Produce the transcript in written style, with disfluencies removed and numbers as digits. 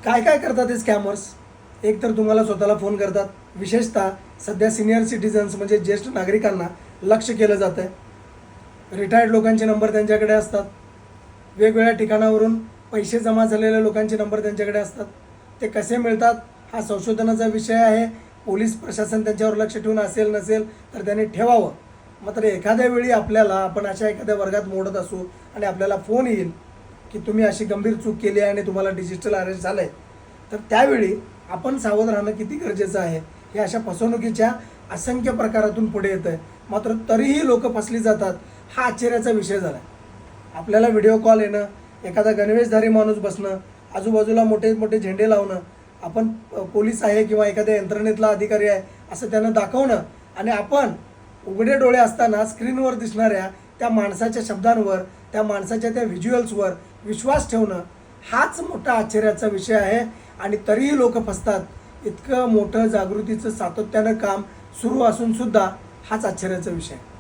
काय काय करतात हे स्कॅमर्स? एक तर तुम्हाला स्वतःला फोन करतात, विशेषतः सध्या सिनियर सिटीजन्स म्हणजे ज्येष्ठ नागरिकांना लक्ष केलं जातं आहे. रिटायर्ड लोकांचे नंबर त्यांच्याकडे असतात. वेगवेगळ्या ठिकाणावरून पैसे जमा झालेल्या लोकांचे नंबर त्यांच्याकडे असतात. ते कसे मिळतात हा संशोधनाचा विषय आहे. पोलीस प्रशासन त्यांच्यावर लक्ष ठेवून असेल नसेल तर त्यांनी ठेवावं. मात्र एखाद्या वेळी आपण अशा एखाद्या वर्गात मोडत असू आणि आपल्याला फोन येईल की तुम्ही अशी गंभीर चूक केली आहे आणि तुम्हाला डिजिटल अरेस्ट झालं आहे, तर त्यावेळी आपण सावध राहणं किती गरजेचं आहे. हे अशा फसवणुकीच्या असंख्य प्रकारातून पुढे येतं आहे. मात्र तरीही लोक फसली जातात, हा आश्चर्याचा विषय झाला आहे. आपल्याला व्हिडिओ कॉल येणं, एखादा गणवेशधारी माणूस बसणं, आजूबाजूला मोठे मोठे झेंडे लावणं, आपण पोलीस आहे किंवा एखाद्या यंत्रणेतला अधिकारी आहे असं त्यांना दाखवणं आणि आपण उघडे डोळे असताना स्क्रीनवर दिसणाऱ्या त्या माणसाच्या शब्दांवर, त्या माणसाच्या त्या व्हिज्युअल्सवर विश्वास ठेवणं, हाच मोठा आश्चर्याचा विषय आहे. आणि तरीही लोक फसतात. इतकं मोठं जागृतीचं सातत्यानं काम सुरू असून सुद्धा हाच आश्चर्याचा विषय आहे.